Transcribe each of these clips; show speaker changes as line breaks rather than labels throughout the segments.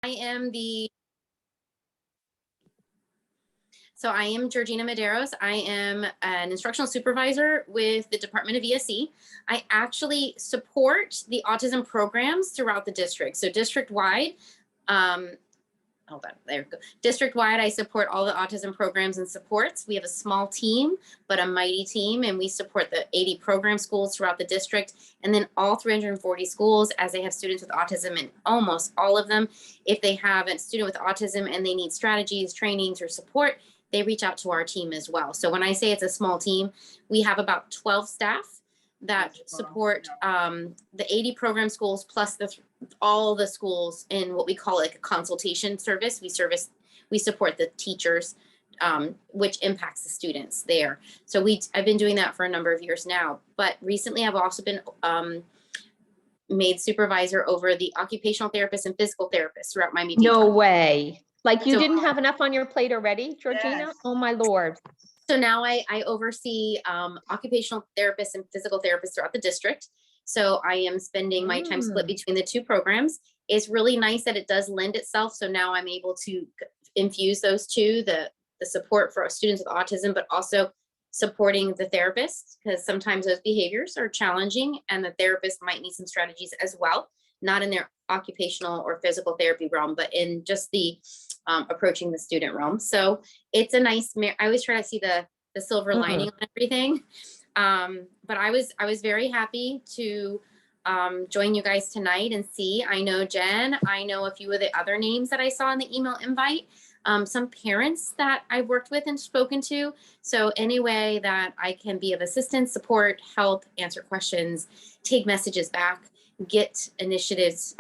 I am Georgina Medeiros. I am an instructional supervisor with the Department of ESE. I actually support the autism programs throughout the district. So district-wide, hold on, there we go. District-wide, I support all the autism programs and supports. We have a small team, but a mighty team, and we support the 80 program schools throughout the district, and then all 340 schools as they have students with autism, and almost all of them, if they have a student with autism and they need strategies, trainings, or support, they reach out to our team as well. So when I say it's a small team, we have about 12 staff that support the 80 program schools plus all the schools in what we call like a consultation service. We support the teachers, which impacts the students there. So I've been doing that for a number of years now, but recently I've also been made supervisor over the occupational therapists and physical therapists throughout Miami-Dade.
No way. Like you didn't have enough on your plate already, Georgina? Yes. Oh my Lord.
So now I oversee occupational therapists and physical therapists throughout the district. So I am spending my time split between the two programs. It's really nice that it does lend itself. So now I'm able to infuse those two, the support for our students with autism, but also supporting the therapists, because sometimes those behaviors are challenging and the therapist might need some strategies as well, not in their occupational or physical therapy realm, but in just the approaching the student realm. So it's a nice, I always try to see the silver lining on everything. But I was very happy to join you guys tonight and see. I know Jen, I know a few of the other names that I saw in the email invite, some parents that I've worked with and spoken to. So any way that I can be of assistance, support, help, answer questions, take messages back, get initiatives,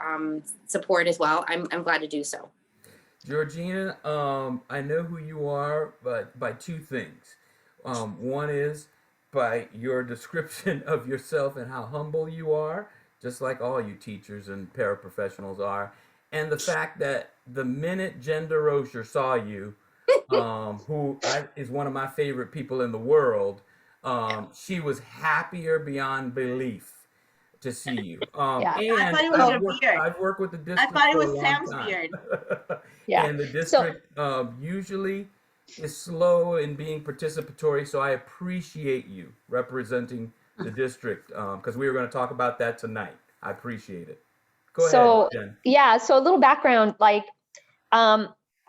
support as well, I'm glad to do so.
Georgina, I know who you are, but by two things. One is by your description of yourself and how humble you are, just like all you teachers and paraprofessionals are. And the fact that the minute Jen DeRocher saw you, who is one of my favorite people in the world, she was happier beyond belief to see you.
Yeah.
And
I thought it was your beard.
I've worked with the district.
I thought it
for
was
a long
Sam's
time.
beard.
Yeah.
And the district usually is slow in being participatory, so I appreciate you representing the district, because we were going to talk about that tonight. I appreciate it. Go ahead, Jen.
Yeah, so a little background, like,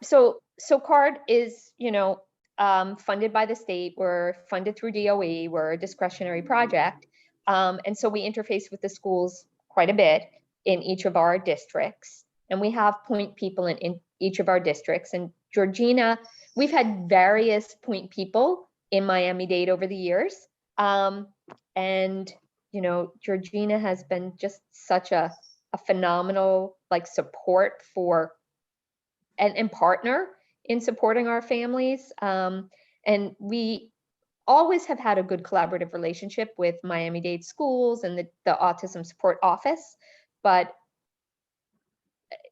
so CARD is, funded by the state. We're funded through DOE. We're a discretionary project. And so we interface with the schools quite a bit in each of our districts. And we have point people in each of our districts. And Georgina, we've had various point people in Miami-Dade over the years. And, Georgina has been just such a phenomenal support for and partner in supporting our families. And we always have had a good collaborative relationship with Miami-Dade schools and the Autism Support office, but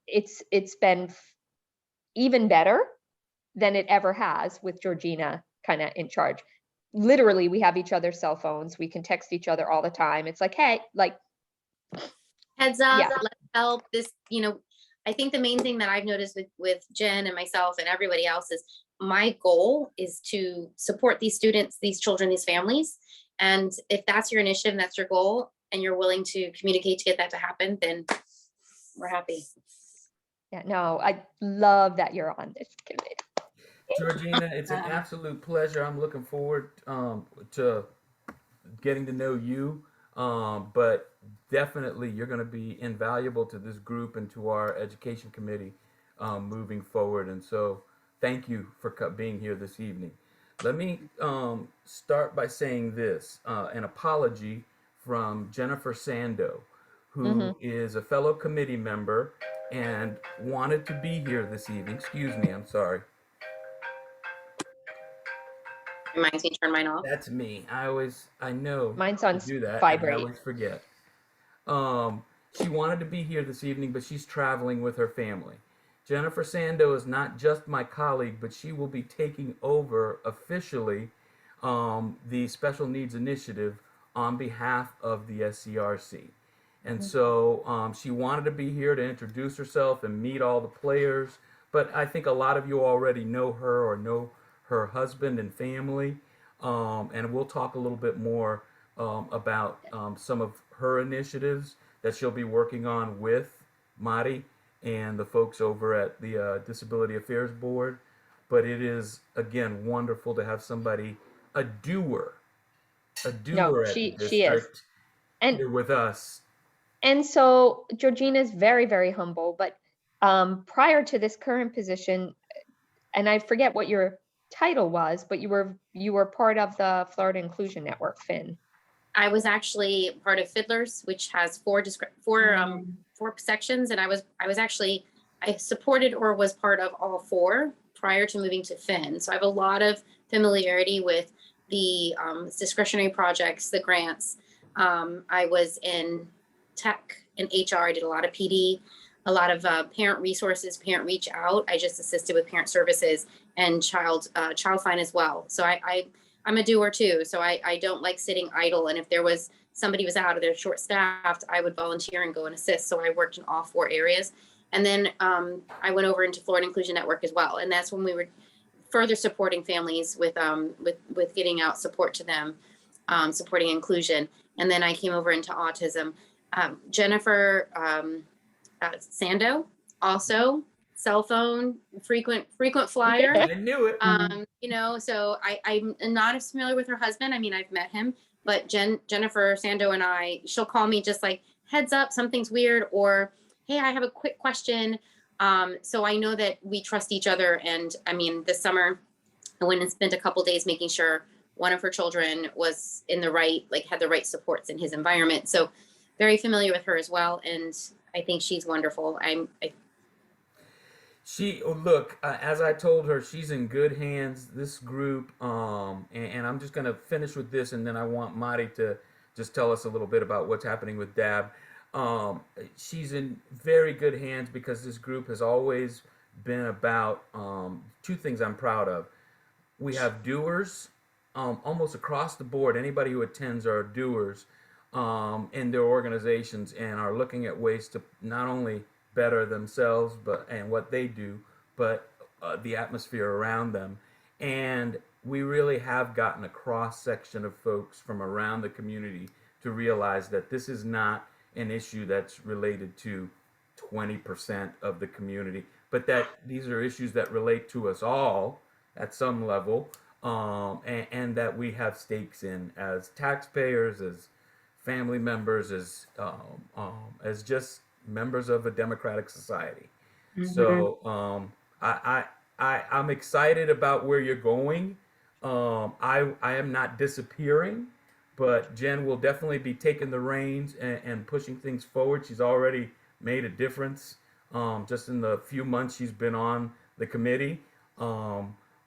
it's been even better than it ever has with Georgina kind of in charge. Literally, we have each other's cell phones. We can text each other all the time. It's like, hey,
heads up, let's help this. I think the main thing that I've noticed with Jen and myself and everybody else is my goal is to support these students, these children, these families. And if that's your initiative and that's your goal and you're willing to communicate to get that to happen, then we're happy.
Yeah, no, I love that you're on this committee.
Georgina, it's an absolute pleasure. I'm looking forward to getting to know you, but definitely you're going to be invaluable to this group and to our education committee moving forward. And so thank you for being here this evening. Let me start by saying this, an apology from Jennifer Sando, who is a fellow committee member and wanted to be here this evening. Excuse me, I'm sorry.
Reminds me to turn mine off.
That's me. I know
mine's on
to do that.
vibrate.
I always forget. She wanted to be here this evening, but she's traveling with her family. Jennifer Sando is not just my colleague, but she will be taking over officially the Special Needs Initiative on behalf of the SCRC. And so she wanted to be here to introduce herself and meet all the players. But I think a lot of you already know her or know her husband and family. And we'll talk a little bit more about some of her initiatives that she'll be working on with Mari and the folks over at the Disability Affairs Board. But it is, again, wonderful to have somebody, a doer at the
She is.
district
And
here with us.
And so Georgina is very, very humble, but prior to this current position, and I forget what your title was, but you were part of the Florida Inclusion Network, Finn.
I was actually part of Fiddlers, which has four sections, and I supported or was part of all four prior to moving to Finn. So I have a lot of familiarity with the discretionary projects, the grants. I was in tech and HR. I did a lot of PD, a lot of parent resources, parent reach out. I just assisted with parent services and child find as well. So I'm a doer too. So I don't like sitting idle. And if there was somebody was out or they're short staffed, I would volunteer and go and assist. So I worked in all four areas. And then I went over into Florida Inclusion Network as well. And that's when we were further supporting families with getting out support to them, supporting inclusion. And then I came over into autism. Jennifer Sando, also cell phone, frequent flyer.
I knew it.
You know, so I'm not as familiar with her husband. I mean, I've met him, but Jennifer Sando and she'll call me just like, heads up, something's weird, or hey, I have a quick question. So I know that we trust each other. And I mean, this summer I went and spent a couple days making sure one of her children was in the right, like had the right supports in his environment. So very familiar with her as well. And I think she's wonderful.
Look, as I told her, she's in good hands, this group. And I'm just going to finish with this, and then I want Mari to just tell us a little bit about what's happening with Dab. She's in very good hands because this group has always been about two things I'm proud of. We have doers almost across the board. Anybody who attends are doers in their organizations and are looking at ways to not only better themselves and what they do, but the atmosphere around them. And we really have gotten a cross section of folks from around the community to realize that this is not an issue that's related to 20% of the community, but that these are issues that relate to us all at some level, and that we have stakes in as taxpayers, as family members, as just members of a democratic society. Mm-hmm. So I'm excited about where you're going. I am not disappearing, but Jen will definitely be taking the reins and pushing things forward. She's already made a difference just in the few months she's been on the committee.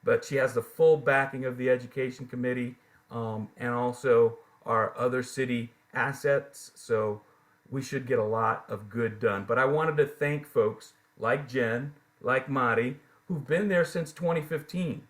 But she has the full backing of the Education Committee and also our other city assets. So we should get a lot of good done. But I wanted to thank folks like Jen, like Mari, who've been there since 2015.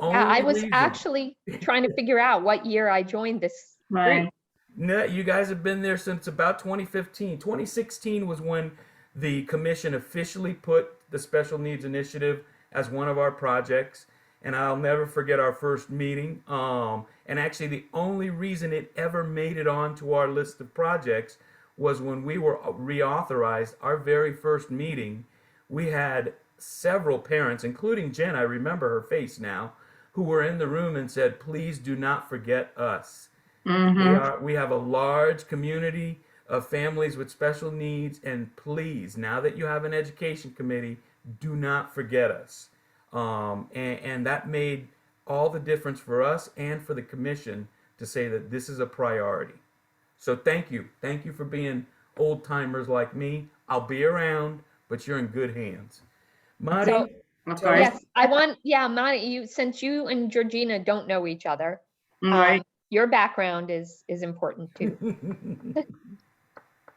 I was actually trying to figure out what year I joined this group.
No, you guys have been there since about 2015. 2016 was when the commission officially put the Special Needs Initiative as one of our projects. And I'll never forget our first meeting. And actually the only reason it ever made it onto our list of projects was when we were reauthorized our very first meeting. We had several parents, including Jen, I remember her face now, who were in the room and said, please do not forget us. Mm-hmm. We have a large community of families with special needs, and please, now that you have an education committee, do not forget us. And that made all the difference for us and for the commission to say that this is a priority. So thank you. Thank you for being old timers like me. I'll be around, but you're in good hands. Mari?
Yes, Mari, since you and Georgina don't know each other,
right.
Your background is important too.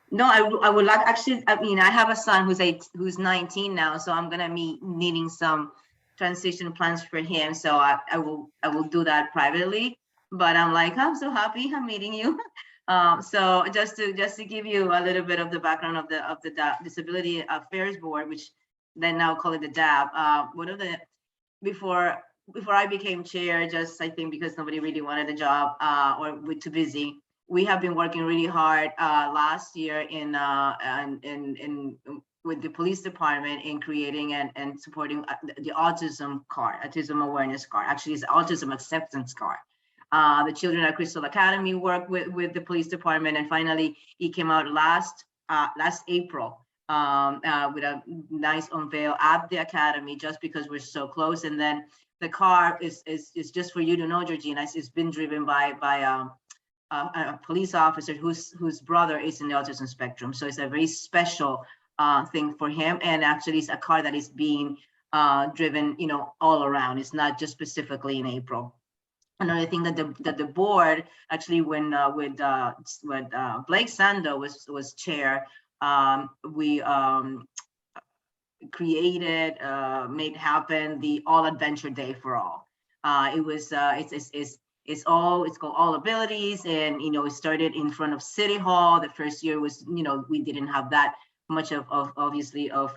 No, I would like, actually, I mean, I have a son who's 19 now, so I'm gonna be needing some transition plans for him. So I will do that privately, but I'm like, I'm so happy I'm meeting you. So just to give you a little bit of the background of the Disability Affairs Board, which they now call it the DAB. One of the before I became chair, just I think because nobody really wanted the job or we're too busy. We have been working really hard last year in with the police department in creating and supporting the autism card, autism awareness card. Actually, it's autism acceptance card. The children at Crystal Academy worked with the police department, and finally it came out last April with a nice unveil at the academy, just because we're so close. And then the car is just for you to know, Georgina, it's been driven by a police officer whose brother is in the autism spectrum. So it's a very special thing for him. And actually it's a car that is being driven, all around. It's not just specifically in April. Another thing that the board actually, when Blake Sando was chair, we created, made happen the All Adventure Day for All. It's called All Abilities, and it started in front of City Hall. The first year was, we didn't have that much of obviously of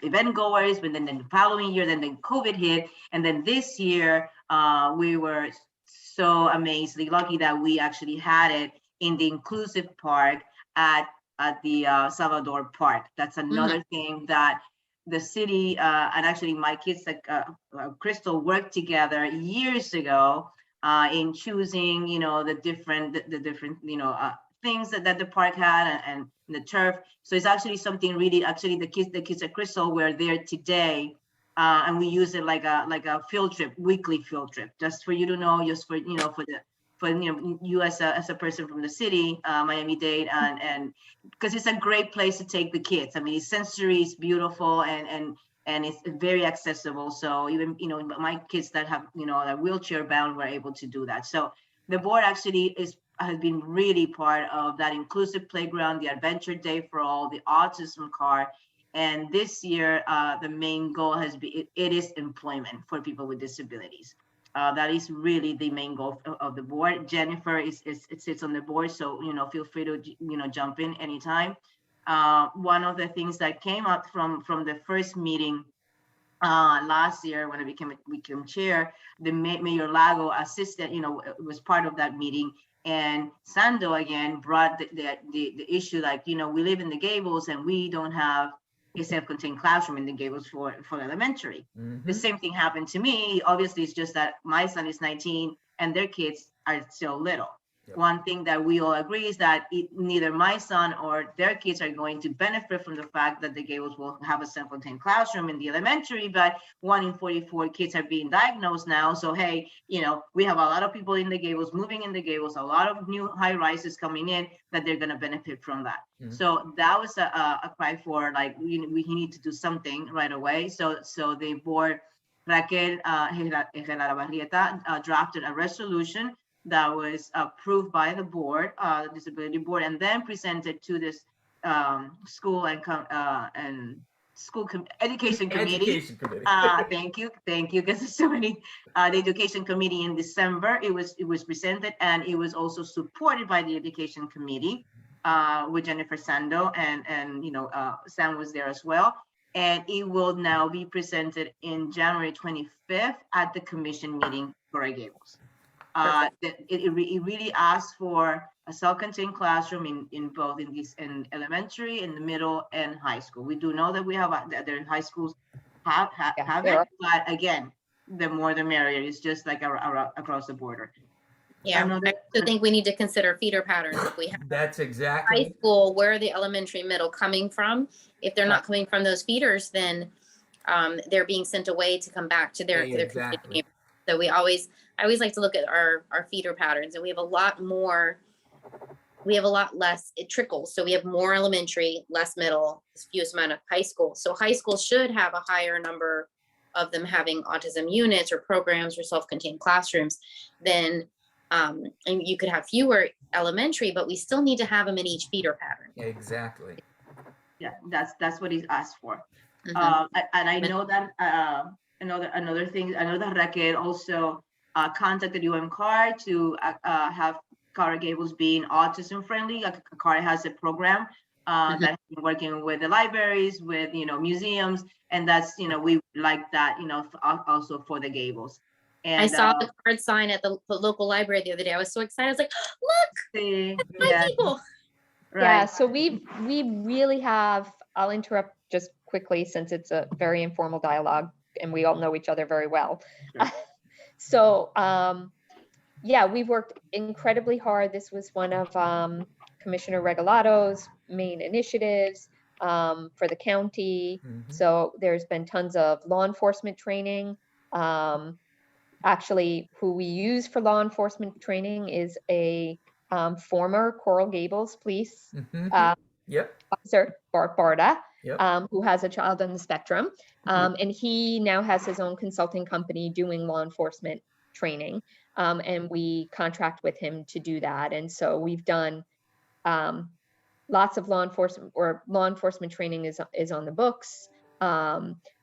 event goers, but then the following year, then COVID hit, and then this year we were so amazingly lucky that we actually had it in the inclusive park at the Salvador Park. That's another thing that the city and actually my kids, like Crystal, worked together years ago in choosing, the different things that the park had and the turf. So it's actually something really, actually the kids at Crystal were there today, and we use it like a field trip, weekly field trip, just for you to know, just for you as a person from the city, Miami-Dade, and because it's a great place to take the kids. I mean, it's sensory, it's beautiful, and it's very accessible. So even my kids that have are wheelchair bound were able to do that. So the board actually has been really part of that inclusive playground, the Adventure Day for All, the autism card. And this year, the main goal has been, it is employment for people with disabilities. That is really the main goal of the board. Jennifer sits on the board, so feel free to jump in anytime. One of the things that came up from the first meeting last year when I became chair, the Mayor Lago assistant, was part of that meeting. And Sando again brought the issue, like, we live in the Gables and we don't have a self-contained classroom in the Gables for elementary. The same thing happened to me. Obviously, it's just that my son is 19 and their kids are still little. Yep. One thing that we all agree is that neither my son or their kids are going to benefit from the fact that the Gables will have a self-contained classroom in the elementary, but 1 in 44 kids are being diagnosed now. So, hey, we have a lot of people in the Gables, moving in the Gables, a lot of new high rises coming in that they're going to benefit from that. So that was a cry for, like, we need to do something right away. So the board, Raquel drafted a resolution that was approved by the board, the disability board, and then presented to this school and school education committee. Thank you, because there's so many. The education committee in December, it was presented, and it was also supported by the education committee with Jennifer Sando, and Sam was there as well. And it will now be presented in January 25th at the commission meeting for Coral Gables. It really asks for a self-contained classroom in both in elementary, in the middle, and high school. We do know that we have their high schools have it, but again, the more the merrier. It's just like across the border.
Yeah, I also think we need to consider feeder patterns. If we have
that's exactly
high school, where are the elementary, middle coming from? If they're not coming from those feeders, then they're being sent away to come back to their community. So I always like to look at our feeder patterns, and we have a lot less, it trickles. So we have more elementary, less middle, fewest amount of high school. So high school should have a higher number of them having autism units or programs or self-contained classrooms than, and you could have fewer elementary, but we still need to have them in each feeder pattern.
Exactly.
Yeah, that's what he's asked for. And I know that another thing, I know that Raquel also contacted UMCAR to have Coral Gables being autism friendly. Coral has a program that's been working with the libraries, with museums, and that's we like that also for the Gables. And
I saw the card sign at the local library the other day. I was so excited. I was like, look, my
yeah,
people.
Yeah,
right.
so we really have, I'll interrupt just quickly since it's a very informal dialogue and we all know each other very well.
Sure.
So, yeah, we've worked incredibly hard. This was one of Commissioner Regalato's main initiatives for the county. So there's been tons of law enforcement training. Actually, who we use for law enforcement training is a former Coral Gables police
Yep.
officer, Bart Barda,
Yep.
who has a child on the spectrum. And he now has his own consulting company doing law enforcement training. And we contract with him to do that. And so we've done lots of law enforcement training is on the books.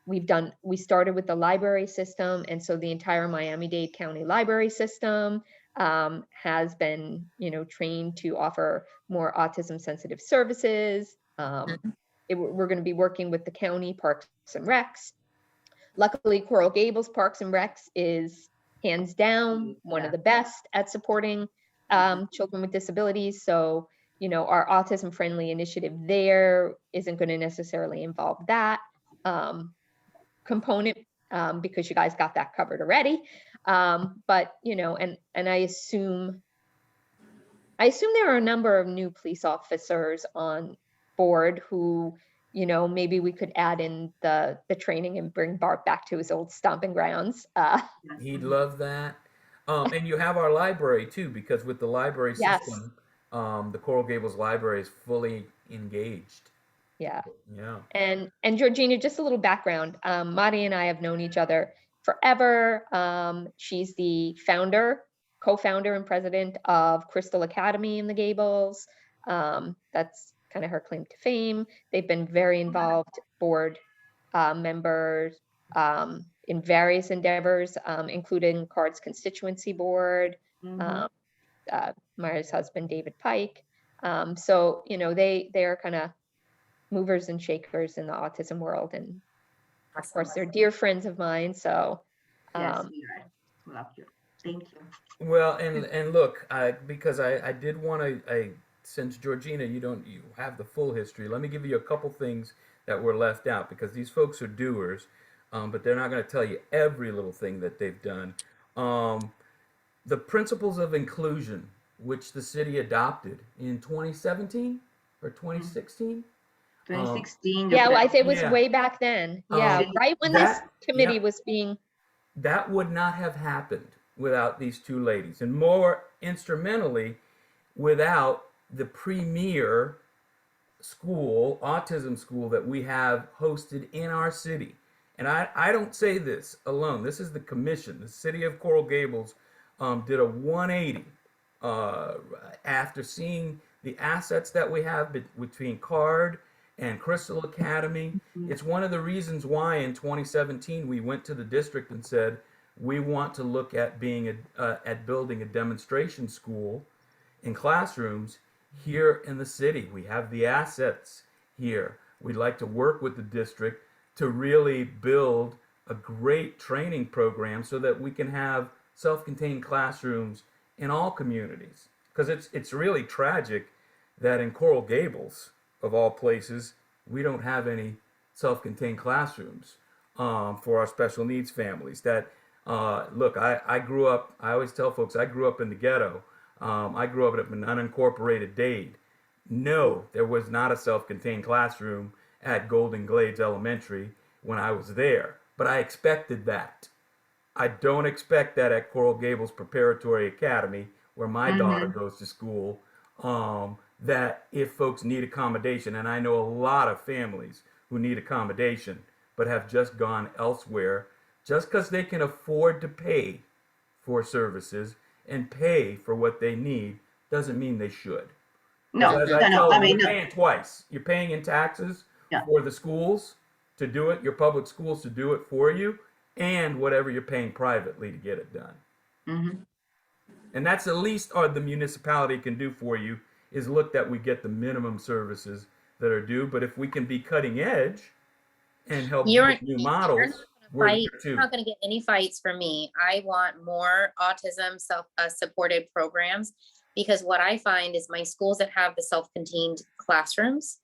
We started with the library system. And so the entire Miami-Dade County library system has been, trained to offer more autism sensitive services. We're going to be working with the county parks and recs. Luckily, Coral Gables Parks and Recs is hands down one of the best at supporting children with disabilities. So, our autism friendly initiative there isn't going to necessarily involve that component because you guys got that covered already. But, and I assume there are a number of new police officers on board who, maybe we could add in the training and bring Bart back to his old stomping grounds.
He'd love that. And you have our library too, because with the library
Yes.
system, the Coral Gables Library is fully engaged.
Yeah.
Yeah.
And Georgina, just a little background. Madi and I have known each other forever. She's the co-founder and president of Crystal Academy in the Gables. That's kind of her claim to fame. They've been very involved board members in various endeavors, including CARD's constituency board, Myra's husband, David Pike. So, they are kind of movers and shakers in the autism world. And of course, they're dear friends of mine. So
yes, we are. Love you. Thank you.
Well, and look, because I did want to, since Georgina, you have the full history. Let me give you a couple things that were left out because these folks are doers, but they're not going to tell you every little thing that they've done. The principles of inclusion, which the city adopted in 2017 or 2016.
2016.
Yeah, well, I think it was way back then. Yeah, right when this committee was being.
That would not have happened without these two ladies, and more instrumentally, without the premier school, autism school, that we have hosted in our city. And I don't say this alone. This is the commission. The City of Coral Gables did a 180 after seeing the assets that we have between CARD and Crystal Academy. It's one of the reasons why in 2017 we went to the district and said we want to look at building a demonstration school in classrooms here in the city. We have the assets here. We'd like to work with the district to really build a great training program so that we can have self-contained classrooms in all communities. Because it's really tragic that in Coral Gables, of all places, we don't have any self-contained classrooms for our special needs families. That look, I grew up. I always tell folks I grew up in the ghetto. I grew up in an unincorporated Dade. No, there was not a self-contained classroom at Golden Glades Elementary when I was there, but I expected that. I don't expect that at Coral Gables Preparatory Academy, where my daughter goes to school. That if folks need accommodation, and I know a lot of families who need accommodation but have just gone elsewhere, just because they can afford to pay for services and pay for what they need doesn't mean they should.
No,
As I tell them, you're paying twice. You're paying in taxes for the schools to do it, your public schools to do it for you, and whatever you're paying privately to get it done. And that's the least or the municipality can do for you is look that we get the minimum services that are due. But if we can be cutting edge and help
You're,
with new
you're
models,
not
we're
gonna
there
fight.
too.
You're not going to get any fights from me. I want more autism supported programs, because what I find is my schools that have the self-contained classrooms,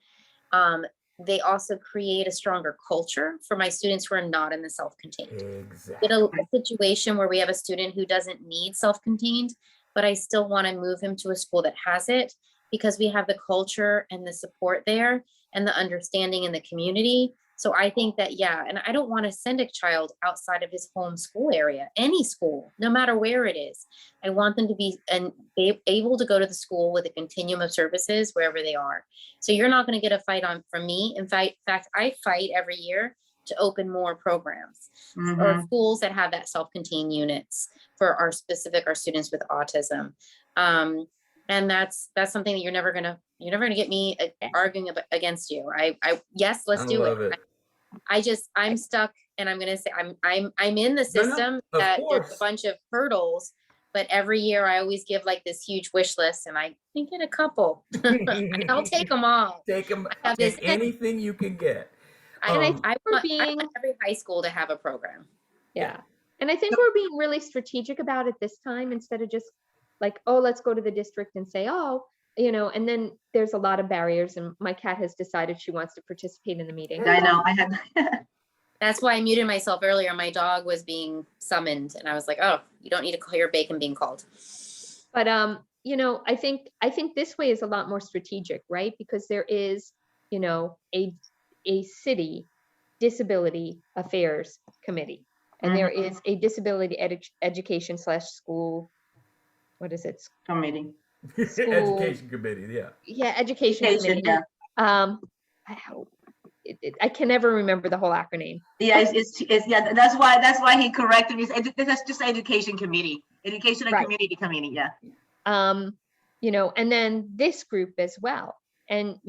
they also create a stronger culture for my students who are not in the self-contained.
Exactly.
Get a situation where we have a student who doesn't need self-contained, but I still want to move him to a school that has it, because we have the culture and the support there and the understanding in the community. So I think that, yeah, and I don't want to send a child outside of his home school area, any school, no matter where it is. I want them to be able to go to the school with a continuum of services wherever they are. So you're not going to get a fight from me. In fact, I fight every year to open more programs or schools that have that self-contained units for our students with autism. And that's something that you're never gonna get me arguing against you. Yes, let's do it. I'm stuck, and I'm gonna say I'm in the system that there's a bunch of hurdles, but every year I always give like this huge wish list, and I can get a couple. I'll take them all.
Take them. Take anything you can get.
And
I want every high school to have a program.
Yeah. And I think we're being really strategic about it this time, instead of just like, oh, let's go to the district and say, oh, and then there's a lot of barriers, and my cat has decided she wants to participate in the meeting.
I know. I had.
That's why I muted myself earlier. My dog was being summoned, and I was like, oh, you don't need to hear bacon being called.
But I think this way is a lot more strategic, right? Because there is, a city disability affairs committee, and there is a disability education / school, what is it?
Committee.
Education committee, yeah.
Yeah, education committee.
Yeah.
I can never remember the whole acronym.
Yeah, yeah. That's why he corrected me. That's just education committee, education and community committee. Yeah.
And then this group as well, and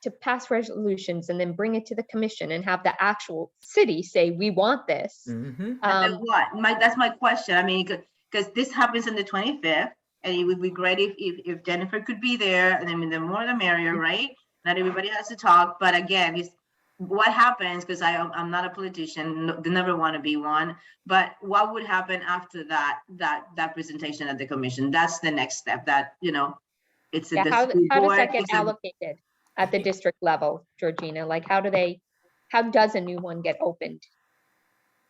to pass resolutions and then bring it to the commission and have the actual city say, we want this.
And then what? That's my question. I mean, because this happens on the 25th, and it would be great if Jennifer could be there. And I mean, the more the merrier, right? Not everybody has to talk, but again, it's what happens, because I'm not a politician, never want to be one, but what would happen after that presentation at the commission? That's the next step. That it's
how does that get allocated at the district level, Georgina? Like, how does a new one get opened?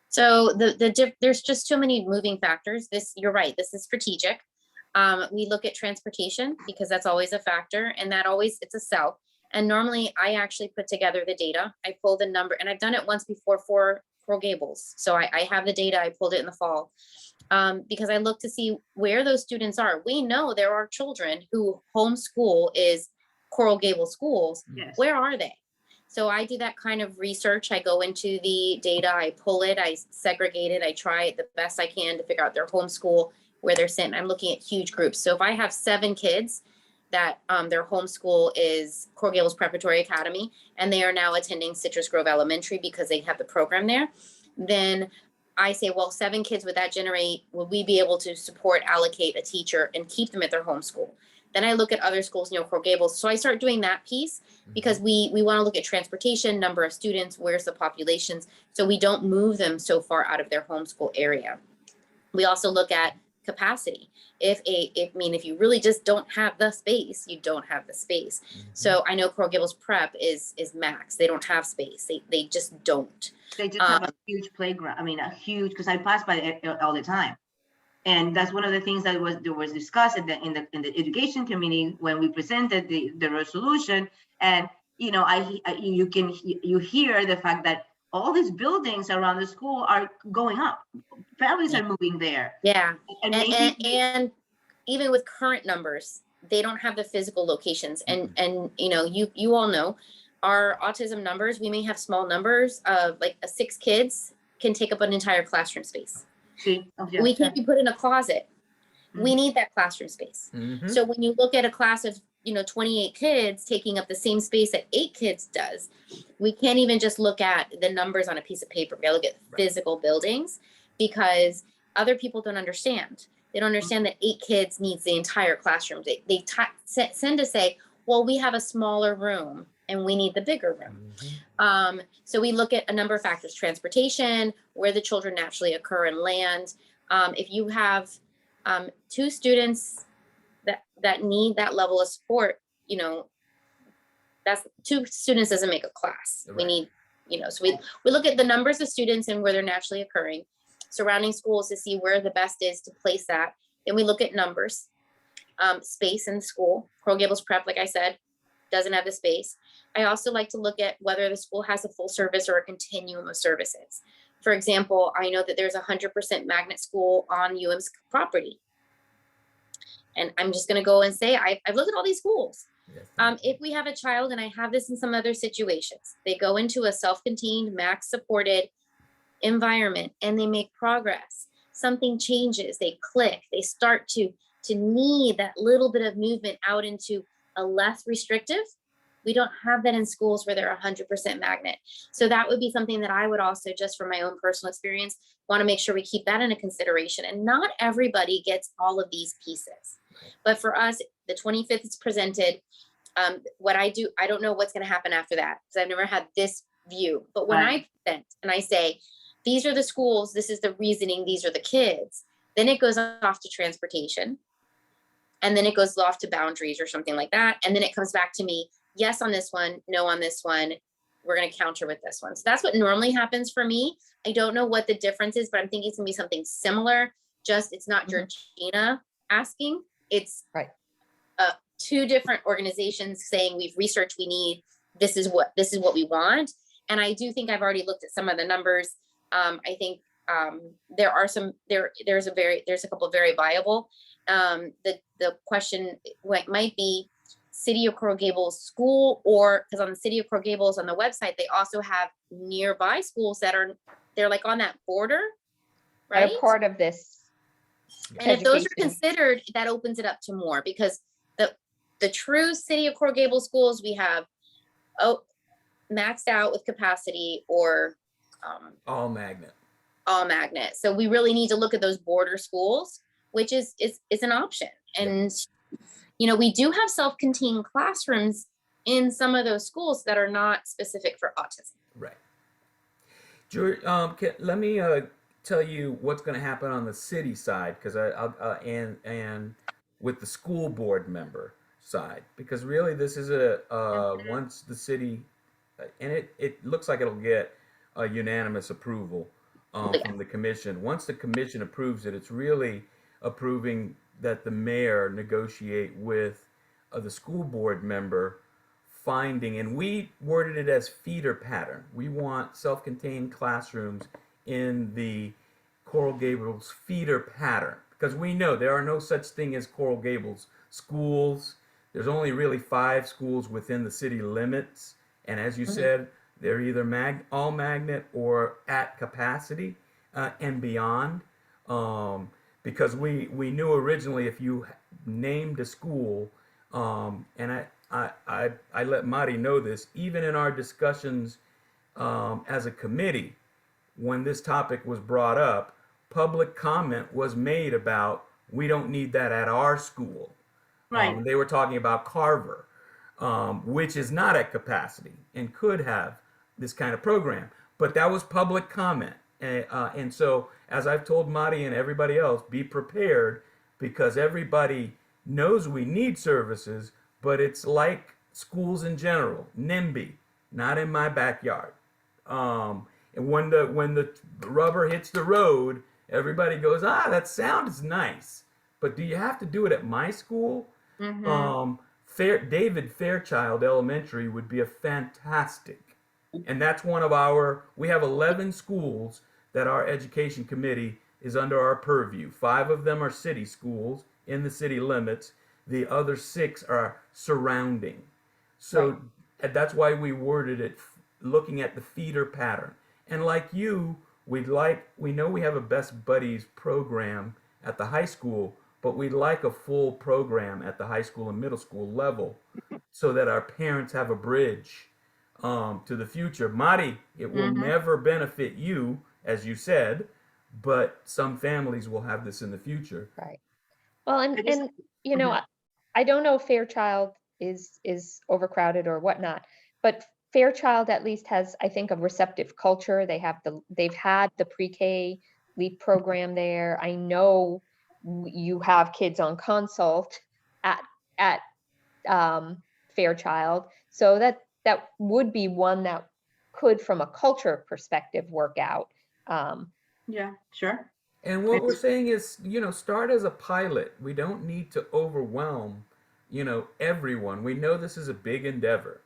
So there's just too many moving factors. You're right, this is strategic. We look at transportation, because that's always a factor, and it's a sell. And normally I actually put together the data. I pull the number, and I've done it once before for Coral Gables. So I have the data, I pulled it in the fall, because I look to see where those students are. We know there are children who homeschool is Coral Gables schools.
Yes.
Where are they? So I do that kind of research. I go into the data, I pull it, I segregate it, I try it the best I can to figure out their homeschool, where they're sitting. I'm looking at huge groups. So if I have 7 kids that their homeschool is Coral Gables Preparatory Academy, and they are now attending Citrus Grove Elementary because they have the program there, then I say, well, 7 kids, would that generate, would we be able to allocate a teacher and keep them at their homeschool? Then I look at other schools, Coral Gables. So I start doing that piece, because we want to look at transportation, number of students, where's the populations, so we don't move them so far out of their homeschool area. We also look at capacity. If you really just don't have the space, you don't have the space. So I know Coral Gables Prep is max. They don't have space. They just don't.
They just have a huge playground. I mean, a huge, because I pass by it all the time. And that's one of the things that was discussed in the education committee when we presented the resolution. And you hear the fact that all these buildings around the school are going up. Families are moving there.
Yeah, and even with current numbers, they don't have the physical locations. And you all know our autism numbers. We may have small numbers of like 6 kids can take up an entire classroom space. We can't be put in a closet. We need that classroom space. So when you look at a class of 28 kids taking up the same space that 8 kids does, we can't even just look at the numbers on a piece of paper. We gotta look at physical buildings, because other people don't understand. They don't understand that 8 kids needs the entire classroom. They tend to say, well, we have a smaller room and we need the bigger room. So we look at a number of factors: transportation, where the children naturally occur and land. If you have 2 students that need that level of support, you know, that's 2 students doesn't make a class.
Right.
We need, you know, so we look at the numbers of students and where they're naturally occurring, surrounding schools to see where the best is to place that. Then we look at numbers, space in the school. Coral Gables Prep, like I said, doesn't have the space. I also like to look at whether the school has a full service or a continuum of services. For example, I know that there's 100% magnet school on UM's property. And I'm just going to go and say, I've looked at all these schools.
Yes,
If we have a child, and I have this in some other situations, they go into a self-contained, max supported environment and they make progress. Something changes, they click, they start to need that little bit of movement out into a less restrictive. We don't have that in schools where they're 100% magnet. So that would be something that I would also, just from my own personal experience, want to make sure we keep that in a consideration. And not everybody gets all of these pieces. But for us, the 25th is presented. What I do, I don't know what's going to happen after that, because I've never had this view. But when I present and I say, these are the schools, this is the reasoning, these are the kids, then it goes off to transportation. And then it goes off to boundaries or something like that. And then it comes back to me, yes on this one, no on this one. We're going to counter with this one. So that's what normally happens for me. I don't know what the difference is, but I'm thinking it's going to be something similar. Just it's not Georgina asking. It's 2 different organizations saying we've researched, we need, this is what we want. And I do think I've already looked at some of the numbers. I think there are some, there's a couple of very viable. The question might be City of Coral Gables school, or because on the City of Coral Gables on the website, they also have nearby schools that they're like on that border, right?
Are part of this.
And if those are considered, that opens it up to more, because the true City of Coral Gables schools, we have maxed out with capacity or
all magnet.
So we really need to look at those border schools, which is an option. And you know, we do have self-contained classrooms in some of those schools that are not specific for autism.
Right. George, let me tell you what's going to happen on the city side, because and with the school board member side, because really this is once the city, and it looks like it'll get a unanimous approval from the commission. Once the commission approves it, it's really approving that the mayor negotiate with the school board member finding, and we worded it as feeder pattern. We want self-contained classrooms in the Coral Gables feeder pattern, because we know there are no such thing as Coral Gables schools. There's only really 5 schools within the city limits, and as you said, they're either all magnet or at capacity and beyond. Because we knew originally if you named a school, and I let Mari know this, even in our discussions as a committee, when this topic was brought up, public comment was made about, we don't need that at our school.
Right.
They were talking about Carver, which is not at capacity and could have this kind of program, but that was public comment. And so, as I've told Mari and everybody else, be prepared, because everybody knows we need services, but it's like schools in general, NIMBY, not in my backyard. And when the rubber hits the road, everybody goes, that sounds nice, but do you have to do it at my school? David Fairchild Elementary would be a fantastic, and that's one of we have 11 schools that our education committee is under our purview. 5 of them are city schools in the city limits. The other 6 are surrounding. So that's why we worded it looking at the feeder pattern. And like you, we know we have a Best Buddies program at the high school, but we'd like a full program at the high school and middle school level so that our parents have a bridge to the future. Mari, it will never benefit you, as you said, but some families will have this in the future.
Right. Well,
I just-
and you know, I don't know if Fairchild is overcrowded or whatnot, but Fairchild at least has, I think, a receptive culture. They've had the pre-K LEAP program there. I know you have kids on consult at Fairchild, so that would be one that could, from a culture perspective, work out.
Yeah, sure.
And what we're saying is, start as a pilot. We don't need to overwhelm, everyone. We know this is a big endeavor.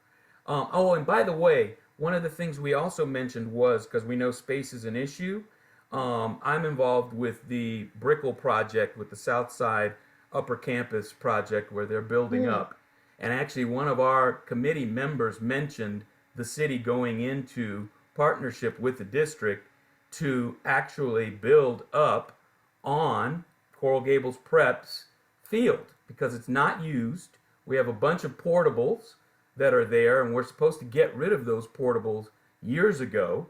Oh, and by the way, one of the things we also mentioned was, because we know space is an issue, I'm involved with the Brickell project with the Southside Upper Campus project where they're building up. And actually, one of our committee members mentioned the city going into partnership with the district to actually build up on Coral Gables Prep's field because it's not used. We have a bunch of portables that are there, and we're supposed to get rid of those portables years ago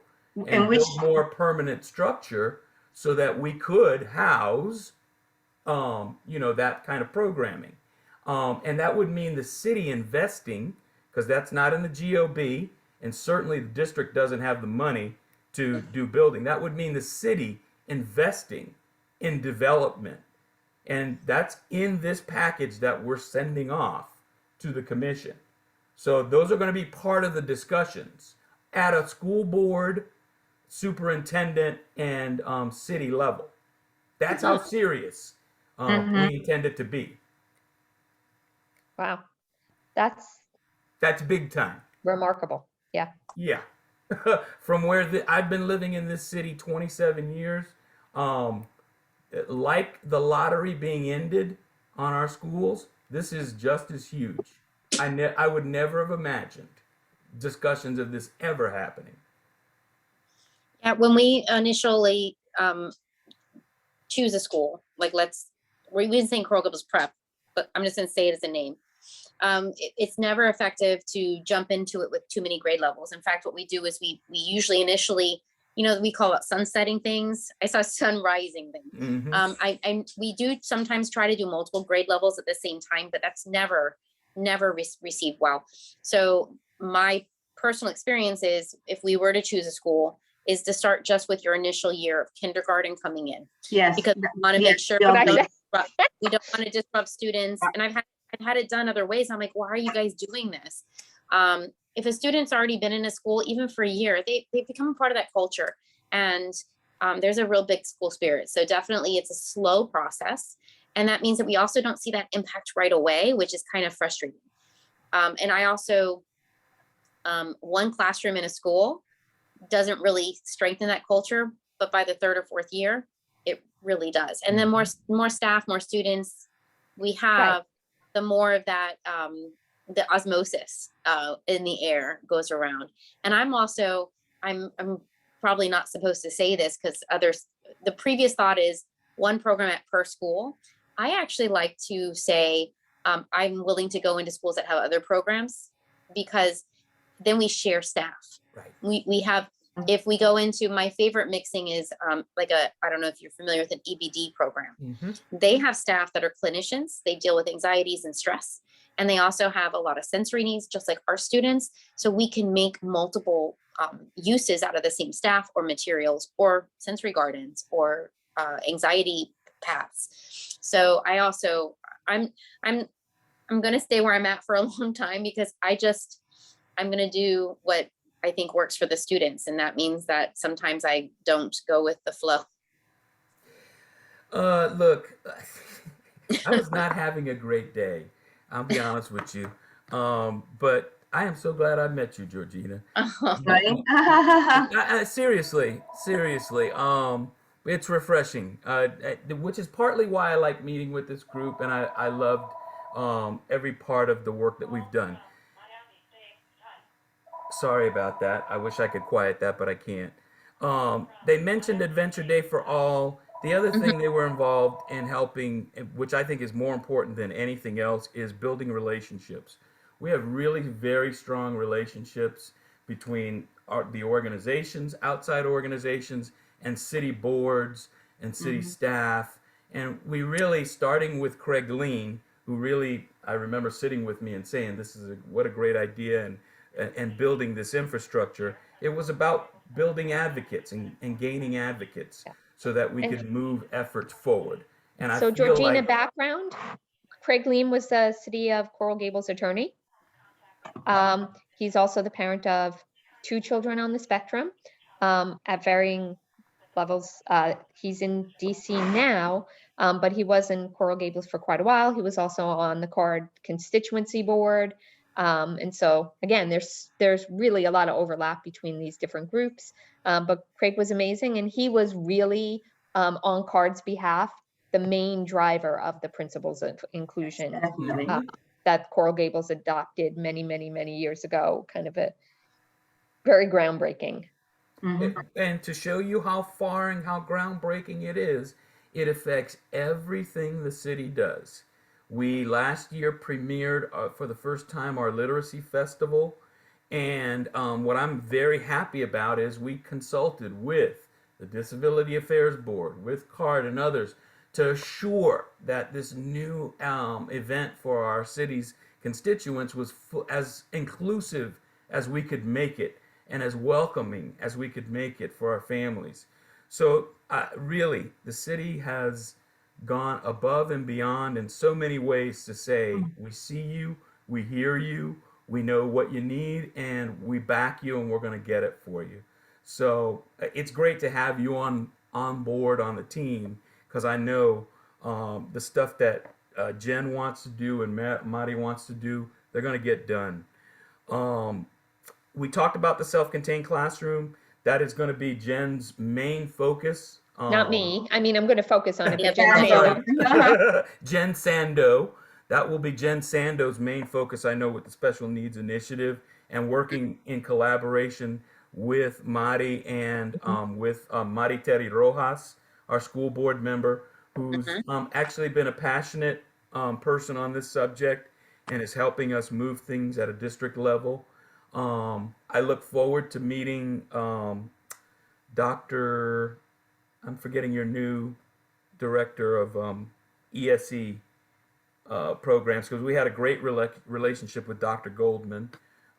and build more permanent structure so that we could house, that kind of programming. And that would mean the city investing, because that's not in the GOB, and certainly the district doesn't have the money to do building. That would mean the city investing in development. And that's in this package that we're sending off to the commission. So those are going to be part of the discussions at a school board, superintendent, and city level. That's how serious we intend it to be.
Wow, that's
big time.
remarkable. Yeah.
Yeah. From where I've been living in this city 27 years, like the lottery being ended on our schools, this is just as huge. I would never have imagined discussions of this ever happening.
Yeah, when we initially choose a school, like we've been saying Coral Gables Prep, but I'm just going to say it as a name. It's never effective to jump into it with too many grade levels. In fact, what we do is we usually initially, we call it sunsetting things. I saw sun rising things.
Mm-hmm.
We do sometimes try to do multiple grade levels at the same time, but that's never received well. So my personal experience is, if we were to choose a school, is to start just with your initial year of kindergarten coming in.
Yes.
Because we want to make sure we don't want to disrupt students. And I've had it done other ways. I'm like, why are you guys doing this? If a student's already been in a school, even for a year, they become a part of that culture. And there's a real big school spirit. So definitely it's a slow process. And that means that we also don't see that impact right away, which is kind of frustrating. And I also, one classroom in a school doesn't really strengthen that culture, but by the third or fourth year, it really does. And then more staff, more students we have, the more of that, the osmosis in the air goes around. And I'm probably not supposed to say this because the previous thought is one program per school. I actually like to say, I'm willing to go into schools that have other programs, because then we share staff.
Right.
We have, if we go into, my favorite mixing is I don't know if you're familiar with an EBD program.
Mm-hmm.
They have staff that are clinicians. They deal with anxieties and stress. And they also have a lot of sensory needs, just like our students. So we can make multiple uses out of the same staff or materials or sensory gardens or anxiety paths. So I'm going to stay where I'm at for a long time, because I'm going to do what I think works for the students. And that means that sometimes I don't go with the flow.
Look, I was not having a great day. I'll be honest with you. But I am so glad I met you, Georgina. Seriously. It's refreshing, which is partly why I like meeting with this group, and I loved every part of the work that we've done. Sorry about that. I wish I could quiet that, but I can't. They mentioned Adventure Day for All. The other thing they were involved in helping, which I think is more important than anything else, is building relationships. We have really very strong relationships between the organizations, outside organizations, and city boards and city staff. And we really, starting with Craig Lean, who really, I remember sitting with me and saying, this is what a great idea, and building this infrastructure. It was about building advocates and gaining advocates so that we could move efforts forward. And I
So
feel
Georgina,
like,
background, Craig Lean was the City of Coral Gables attorney. He's also the parent of 2 children on the spectrum at varying levels. He's in DC now, but he was in Coral Gables for quite a while. He was also on the CARD constituency board. And so again, there's really a lot of overlap between these different groups. But Craig was amazing, and he was really on CARD's behalf the main driver of the principles of inclusion that Coral Gables adopted many, many, many years ago. Kind of a very groundbreaking.
and to show you how far and how groundbreaking it is, it affects everything the city does. We last year premiered for the first time our literacy festival, and what I'm very happy about is we consulted with the Disability Affairs Board, with CARD and others, to assure that this new event for our city's constituents was as inclusive as we could make it, and as welcoming as we could make it for our families. So really, the city has gone above and beyond in so many ways to say, we see you, we hear you, we know what you need, and we back you, and we're going to get it for you. So it's great to have you on board on the team, because I know the stuff that Jen wants to do and Madi wants to do, they're going to get done. We talked about the self-contained classroom. That is going to be Jen's main focus.
Not me. I mean, I'm going to focus on it.
Yeah,
But Jen Sando.
Jen Sando. That will be Jen Sando's main focus, I know, with the Special Needs Initiative, and working in collaboration with Madi and with Madi Terry Rojas, our school board member, who's actually been a passionate person on this subject and is helping us move things at a district level. I look forward to meeting Dr. I'm forgetting your new director of ESE programs, because we had a great relationship with Dr. Goldman,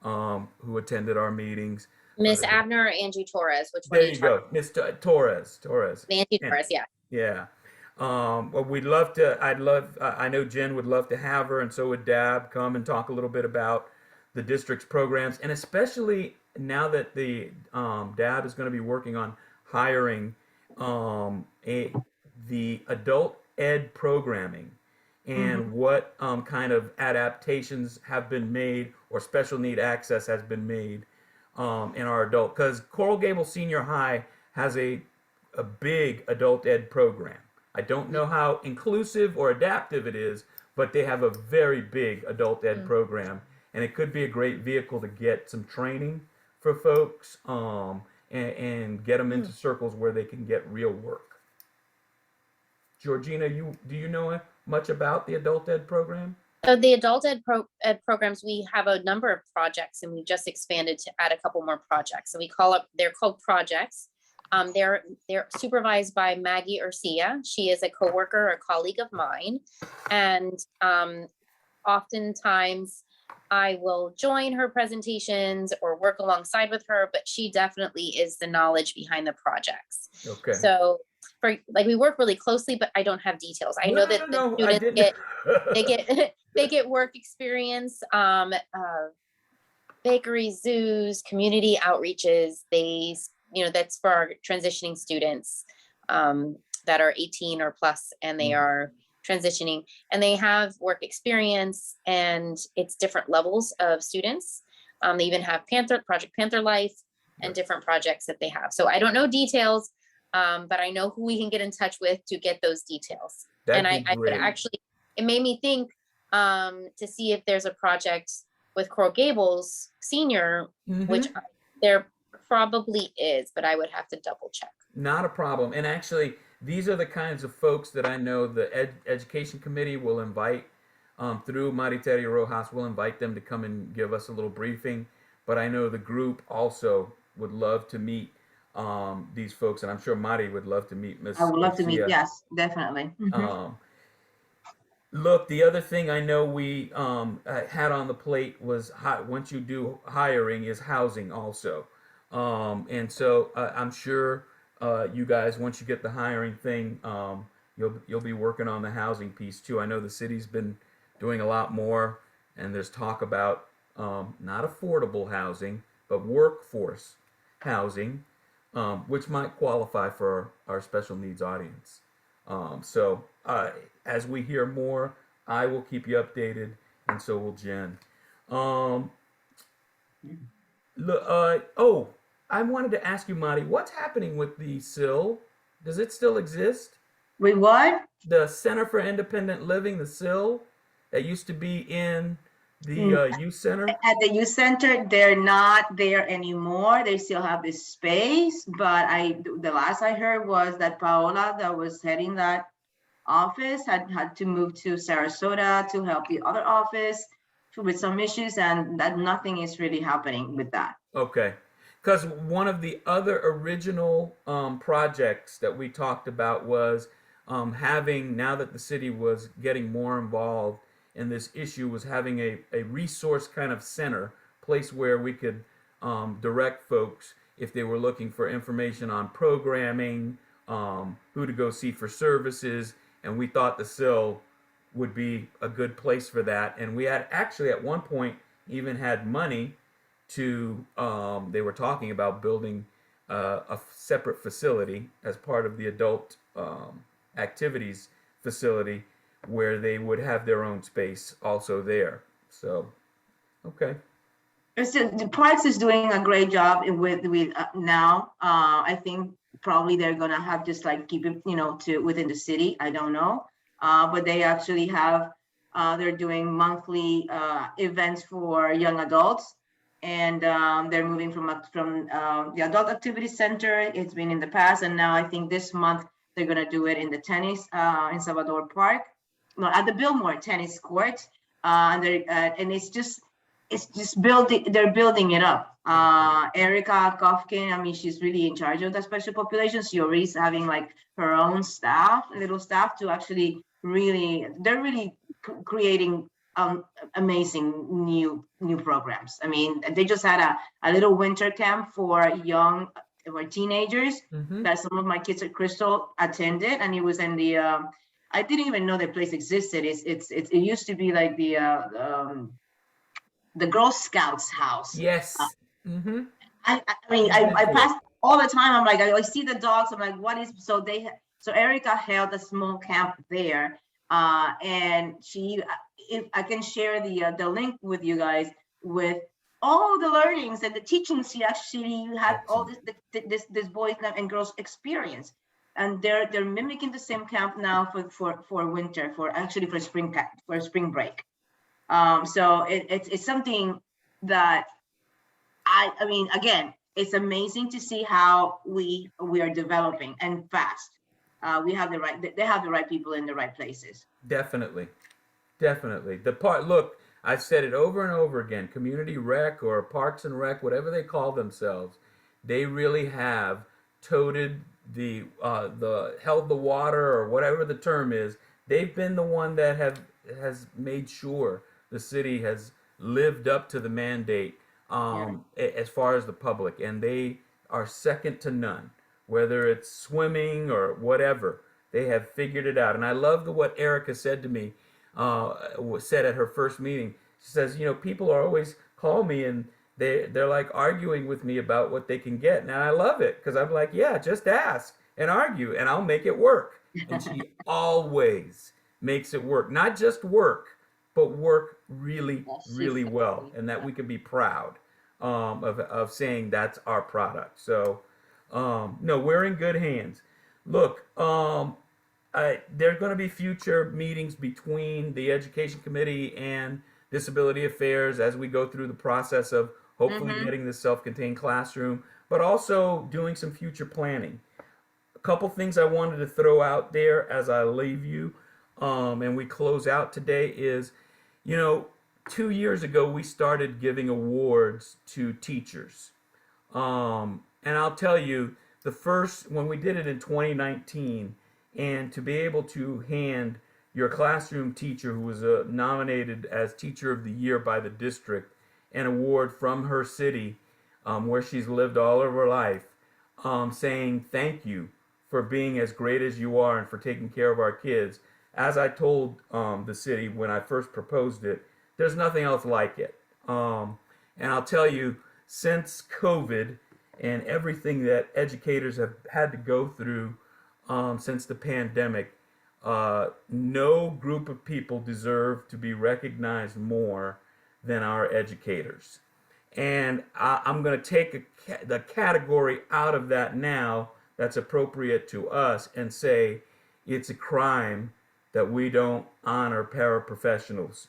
who attended our meetings.
Miss Abner or Angie Torres, which one
There
are
you go, Miss Torres.
Angie Torres, yeah.
Yeah. Well, we'd love to. I know Jen would love to have her, and so would Dab, come and talk a little bit about the district's programs, and especially now that the Dab is going to be working on hiring the adult ed programming, and what kind of adaptations have been made, or special need access has been made in our adult, because Coral Gables Senior High has a big adult ed program. I don't know how inclusive or adaptive it is, but they have a very big adult ed program, and it could be a great vehicle to get some training for folks and get them into circles where they can get real work. Georgina, do you know much about the adult ed program?
So the adult ed programs, we have a number of projects, and we just expanded to add a couple more projects. So they're called projects. They're supervised by Maggie Urcia. She is a coworker or colleague of mine, and oftentimes I will join her presentations or work alongside with her, but she definitely is the knowledge behind the projects.
Okay.
So we work really closely, but I don't have details. I know that the students they get work experience, bakeries, zoos, community outreaches. That's for our transitioning students that are 18 or plus, and they are transitioning, and they have work experience, and it's different levels of students. They even have Project Panther Life and different projects that they have. So I don't know details, but I know who we can get in touch with to get those details. I could actually, it made me think to see if there's a project with Coral Gables Senior, which there probably is, but I would have to double check.
Not a problem. And actually, these are the kinds of folks that I know the education committee will invite through Madi Terry Rojas. We'll invite them to come and give us a little briefing. But I know the group also would love to meet these folks, and I'm sure Mari would love to meet Miss
I would love to meet.
Garcia.
Yes, definitely.
Look, the other thing I know we had on the plate was once you do hiring is housing also. And so I'm sure you guys, once you get the hiring thing, you'll be working on the housing piece too. I know the city's been doing a lot more, and there's talk about not affordable housing, but workforce housing, which might qualify for our special needs audience. So as we hear more, I will keep you updated, and so will Jen. Oh, I wanted to ask you, Madi, what's happening with the SIL? Does it still exist?
Wait, what?
The Center for Independent Living, the SIL, that used to be in the youth center?
At the youth center, they're not there anymore. They still have this space, but the last I heard was that Paola, that was heading that office, had to move to Sarasota to help the other office with some issues, and that nothing is really happening with that.
Okay. Because one of the other original projects that we talked about was having, now that the city was getting more involved in this issue, was having a resource kind of center, place where we could direct folks if they were looking for information on programming, who to go see for services, and we thought the SIL would be a good place for that. And we had actually at one point even had money to, they were talking about building a separate facility as part of the adult activities facility, where they would have their own space also there. So, okay.
The Parks is doing a great job with now. I think probably they're gonna have just like keep it, to within the city. I don't know, but they actually have. They're doing monthly events for young adults, and they're moving from the Adult Activity Center. It's been in the past, and now I think this month they're gonna do it in the tennis in Salvador Park, no, at the Billmore Tennis Court, and it's just building. They're building it up. Erica Kofkin, I mean, she's really in charge of the special population. She already is having like her own little staff to actually they're really creating amazing new programs. I mean, they just had a little winter camp for teenagers that some of my kids at Crystal attended, and it was in the I didn't even know the place existed. It used to be like the Girl Scouts house.
Yes.
I mean, I pass all the time. I'm like, I see the dogs. I'm like, what is, so Erica held a small camp there. And if I can share the link with you guys with all the learnings and the teachings she actually had all this boys and girls experience. And they're mimicking the same camp now for winter, for spring break. So it's something that I mean, again, it's amazing to see how we are developing and fast. They have the right people in the right places.
Definitely. Look, I've said it over and over again, community rec or parks and rec, whatever they call themselves, they really have toted held the water, or whatever the term is. They've been the one that has made sure the city has lived up to the mandate as far as the public, and they are second to none. Whether it's swimming or whatever, they have figured it out. And I love what Erica said to me, said at her first meeting. She says, people are always call me and they're like arguing with me about what they can get. And I love it, because I'm like, yeah, just ask and argue and I'll make it work. And she always makes it work. Not just work, but work really, really well. And that we can be proud of saying that's our product. So, no, we're in good hands. Look, there's going to be future meetings between the Education Committee and Disability Affairs as we go through the process of hopefully getting this self-contained classroom, but also doing some future planning. A couple things I wanted to throw out there as I leave you and we close out today is, 2 years ago we started giving awards to teachers. And I'll tell you, the first, when we did it in 2019, and to be able to hand your classroom teacher, who was nominated as Teacher of the Year by the district, an award from her city, where she's lived all of her life, saying thank you for being as great as you are and for taking care of our kids. As I told the city when I first proposed it, there's nothing else like it. And I'll tell you, since COVID and everything that educators have had to go through since the pandemic, no group of people deserve to be recognized more than our educators. And I'm going to take the category out of that now that's appropriate to us and say it's a crime that we don't honor paraprofessionals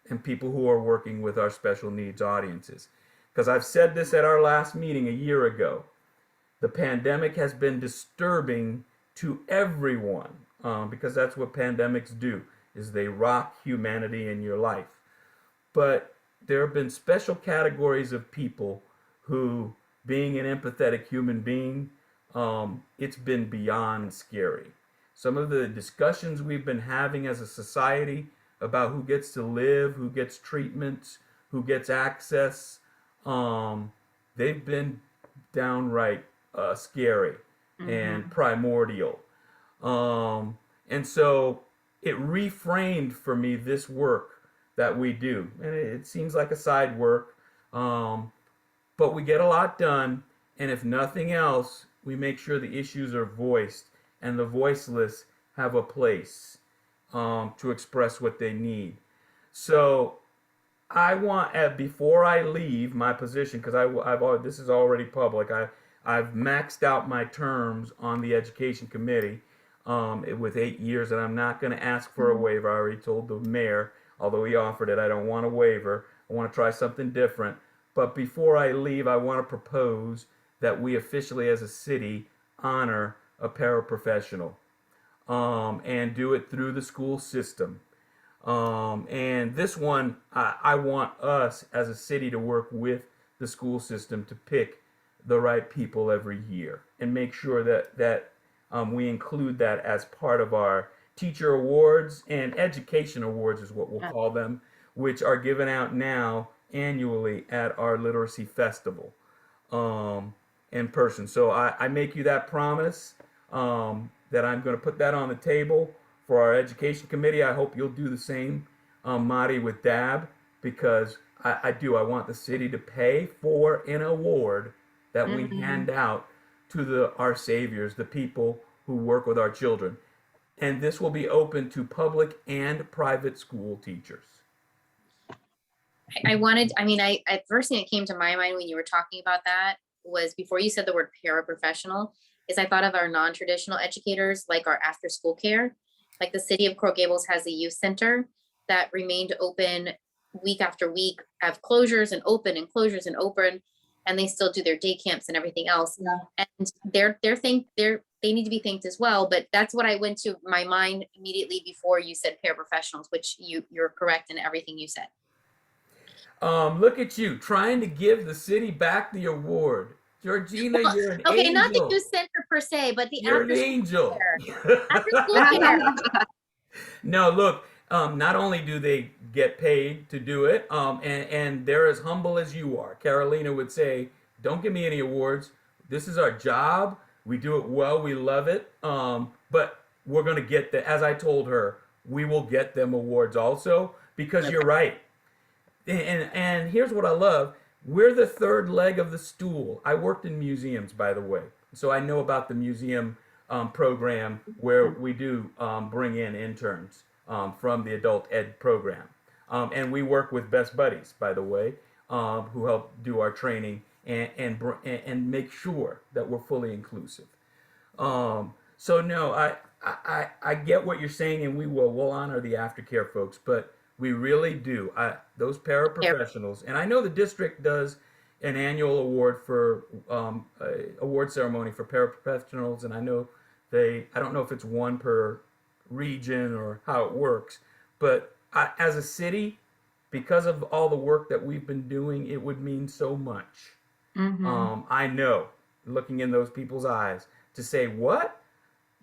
and people who are working with our special needs audiences. Because I've said this at our last meeting a year ago. The pandemic has been disturbing to everyone, because that's what pandemics do, is they rock humanity in your life. But there have been special categories of people who, being an empathetic human being, it's been beyond scary. Some of the discussions we've been having as a society about who gets to live, who gets treatments, who gets access, they've been downright scary and primordial. And so it reframed for me this work that we do. And it seems like a side work, but we get a lot done. And if nothing else, we make sure the issues are voiced and the voiceless have a place to express what they need. So I want, before I leave my position, because this is already public, I've maxed out my terms on the education committee with 8 years, and I'm not going to ask for a waiver. I already told the mayor, although he offered it, I don't want a waiver. I want to try something different. But before I leave, I want to propose that we officially as a city honor a paraprofessional and do it through the school system. And this one, I want us as a city to work with the school system to pick the right people every year and make sure that we include that as part of our teacher awards and education awards is what we'll call them, which are given out now annually at our literacy festival in person. So I make you that promise that I'm going to put that on the table for our education committee. I hope you'll do the same, Madi, with DAB, because I want the city to pay for an award that we hand out to our saviors, the people who work with our children. And this will be open to public and private school teachers.
First thing that came to my mind when you were talking about that was, before you said the word paraprofessional, is I thought of our non-traditional educators, like our after school care. Like the City of Coral Gables has a youth center that remained open week after week, have closures and open and closures and open, and they still do their day camps and everything else. Yeah. And they need to be thanked as well. But that's what I went to my mind immediately before you said paraprofessionals, which you're correct in everything you said.
Look at you trying to give the city back the award. Georgina, you're an angel.
Okay, not the youth center per se, but the
you're an angel.
After school care.
No, look, not only do they get paid to do it, and they're as humble as you are. Carolina would say, don't give me any awards. This is our job. We do it well. We love it. But we're going to get as I told her, we will get them awards also, because you're right. And here's what I love. We're the third leg of the stool. I worked in museums, by the way. So I know about the museum program where we do bring in interns from the adult ed program. And we work with Best Buddies, by the way, who help do our training and make sure that we're fully inclusive. So no, I get what you're saying, and we'll honor the aftercare folks, but we really do. Those paraprofessionals, and I know the district does an annual award for award ceremony for paraprofessionals, and I know I don't know if it's one per region or how it works, but as a city, because of all the work that we've been doing, it would mean so much. I know looking in those people's eyes to say, what?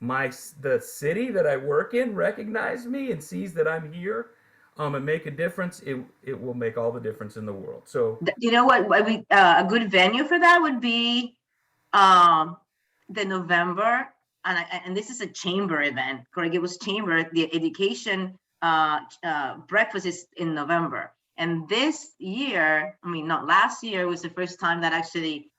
The city that I work in recognizes me and sees that I'm here, and make a difference. It will make all the difference in the world. So
You know what we a good venue for that would be the November, and this is a chamber event. Coral Gables Chamber, the education breakfast is in November. And this year, I mean, not last year, was the first time that actually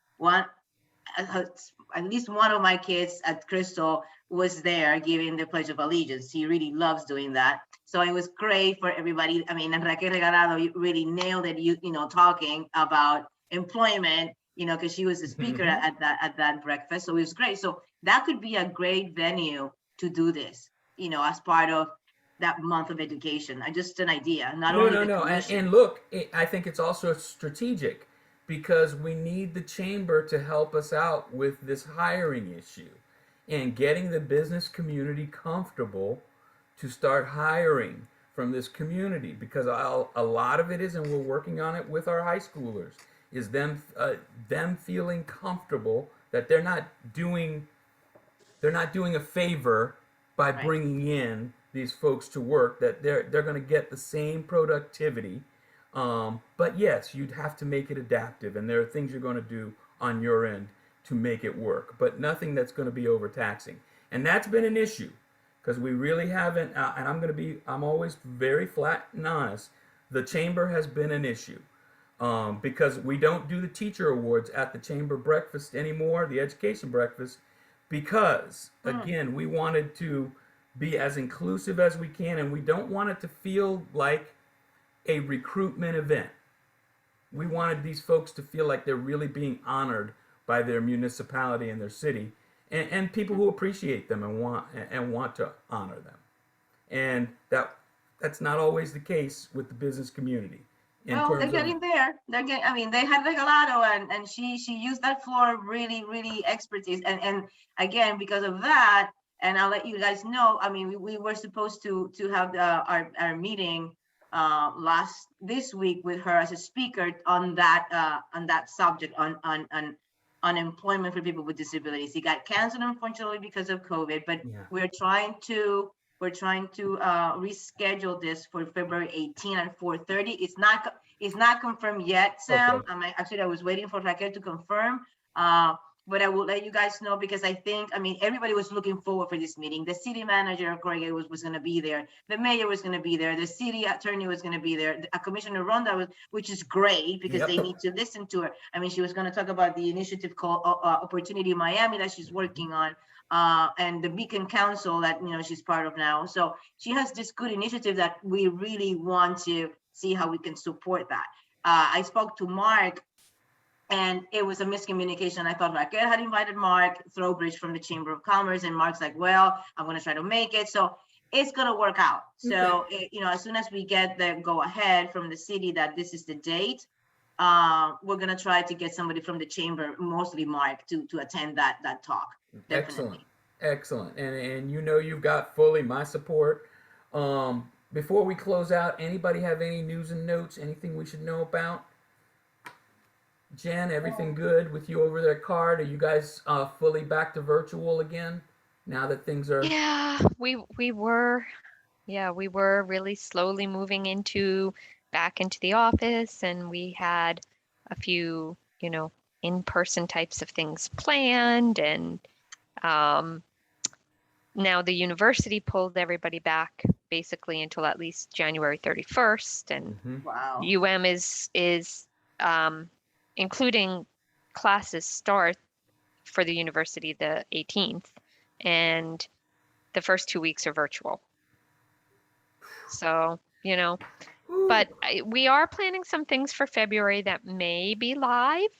at least one of my kids at Crystal was there giving the Pledge of Allegiance. He really loves doing that. So it was great for everybody. I mean, Enrique Regalado really nailed it, you know, talking about employment, you know, because she was the speaker at that breakfast. So it was great. So that could be a great venue to do this, you know, as part of that month of education. Just an idea. Not only
no. And look, I think it's also strategic because we need the chamber to help us out with this hiring issue and getting the business community comfortable to start hiring from this community, because a lot of it is, and we're working on it with our high schoolers, is them feeling comfortable that they're not doing a favor by bringing in these folks to work, that they're going to get the same productivity. But yes, you'd have to make it adaptive, and there are things you're going to do on your end to make it work, but nothing that's going to be overtaxing. And that's been an issue because we really haven't, and I'm always very flat and honest, the chamber has been an issue. Because we don't do the teacher awards at the chamber breakfast anymore, the education breakfast, because again, we wanted to be as inclusive as we can, and we don't want it to feel like a recruitment event. We wanted these folks to feel like they're really being honored by their municipality and their city, and people who appreciate them and want to honor them. And that's not always the case with the business community.
Well, they're getting there. I mean, they had Regalado, and she used that floor really expertise. And again, because of that, and I'll let you guys know. I mean, we were supposed to have our meeting this week with her as a speaker on that subject on unemployment for people with disabilities. It got canceled, unfortunately, because of COVID. But we're trying to reschedule this for February 18 at 4:30. It's not confirmed yet, Sam. Okay. I was waiting for Raquel to confirm. But I will let you guys know, because I mean, everybody was looking forward for this meeting. The city manager of Coral Gables was going to be there. The mayor was going to be there. The city attorney was going to be there. Commissioner Ronda which is great because they need to listen to her. I mean, she was going to talk about the initiative called Opportunity Miami that she's working on. And the Beacon Council that, you know, she's part of now. So she has this good initiative that we really want to see how we can support that. I spoke to Mark, and it was a miscommunication. I thought Raquel had invited Mark Throwbridge from the Chamber of Commerce, and Mark's like, well, I'm going to try to make it. So it's going to work out. So, you know, as soon as we get the go ahead from the city that this is the date, we're going to try to get somebody from the chamber, mostly Mark, to attend that talk. Definitely.
Excellent. And you know, you've got fully my support. Before we close out, anybody have any news and notes, anything we should know about? Jen, everything good with you over there? Card, are you guys fully back to virtual again now that things are?
Yeah, we were really slowly moving back into the office, and we had a few, you know, in-person types of things planned, and now the university pulled everybody back basically until at least January 31st, and
Wow.
UM is including classes start for the university the 18th, and the first 2 weeks are virtual. So, you know, but we are planning some things for February that may be live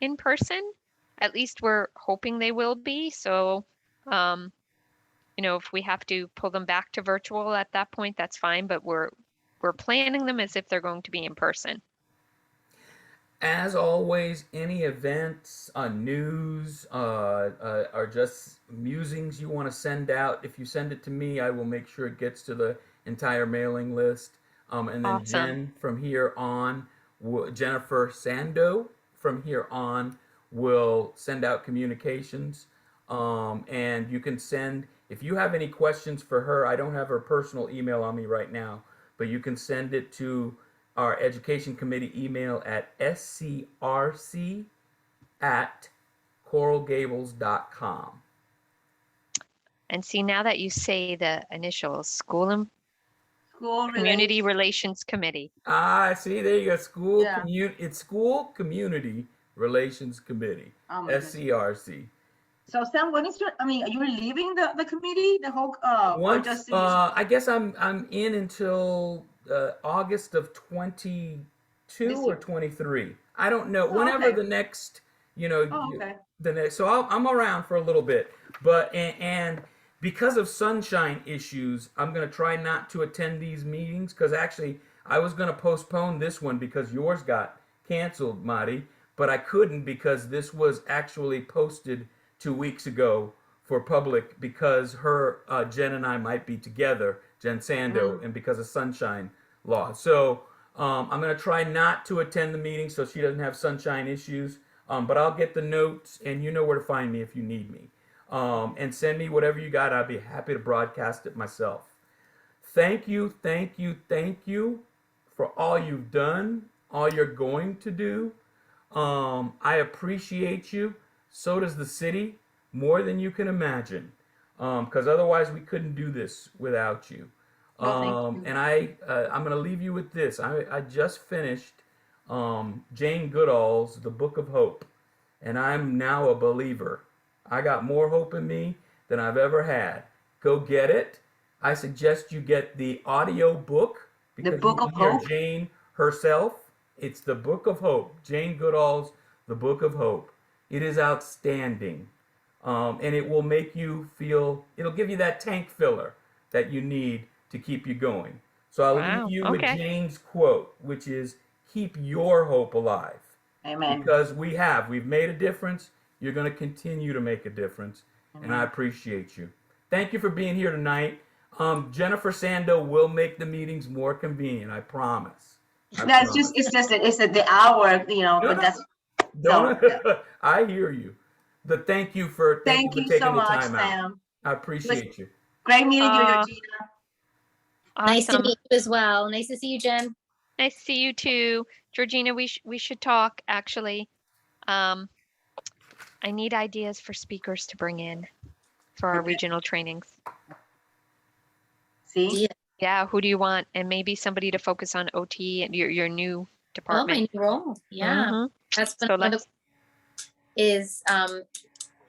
in person. At least we're hoping they will be. So, you know, if we have to pull them back to virtual at that point, that's fine. But we're planning them as if they're going to be in person.
As always, any events, news, or just musings you want to send out, if you send it to me, I will make sure it gets to the entire mailing list. And then
Awesome.
Jen, from here on, Jennifer Sando, from here on, will send out communications. And you can send, if you have any questions for her, I don't have her personal email on me right now, but you can send it to our education committee email at scrc@coralgables.com.
And see, now that you say the initials, School and
School
Community
related.
Relations Committee.
Ah, see, there you go.
Yeah.
It's School Community Relations Committee,
Oh my goodness.
SCRC.
So Sam, when is your, I mean, are you leaving the committee, the whole, or
Once,
just?
I guess I'm in until August of 22
This
or
year.
23. I don't know.
Oh,
Whenever
okay.
the next, you know,
Oh, okay.
the next. So I'm around for a little bit, but and because of sunshine issues, I'm gonna try not to attend these meetings because actually I was gonna postpone this one because yours got canceled, Marty, but I couldn't because this was actually posted 2 weeks ago for public because her Jen and I might be together, Jen Sando, and because of sunshine law. So I'm going to try not to attend the meeting so she doesn't have sunshine issues. But I'll get the notes, and you know where to find me if you need me. And send me whatever you got. I'll be happy to broadcast it myself. Thank you, thank you, thank you for all you've done, all you're going to do. I appreciate you. So does the city, more than you can imagine. Because otherwise we couldn't do this without you.
Well, thank you.
And I'm going to leave you with this. I just finished Jane Goodall's The Book of Hope, and I'm now a believer. I got more hope in me than I've ever had. Go get it. I suggest you get the audio book because
Book
you
of
hear
Hope?
Jane herself. It's The Book of Hope. Jane Goodall's The Book of Hope. It is outstanding. And it will make you feel, it'll give you that tank filler that you need to keep you going. So I'll
Wow,
leave you with
okay.
Jane's quote, which is, keep your hope alive.
Amen.
Because we've made a difference. You're going to continue to make a difference. And I appreciate you. Thank you for being here tonight. Jennifer Sando will make the meetings more convenient. I promise.
No, it's at the hour, you know, but that's,
Don't.
so,
I hear you. But thank you for
thank you
taking
so
the
much,
time out.
Sam.
I appreciate you.
Great meeting you,
Uh,
Georgina.
Nice to
Awesome.
meet you as well. Nice to see you, Jen.
Nice to see you too. Georgina, we should talk actually. I need ideas for speakers to bring in for our
Okay.
regional trainings.
See?
Yeah.
Yeah, who do you want? And maybe somebody to focus on OT and your new
Oh, my
department.
new role. Yeah.
Mhm.
That's
So
one of the
let's,
is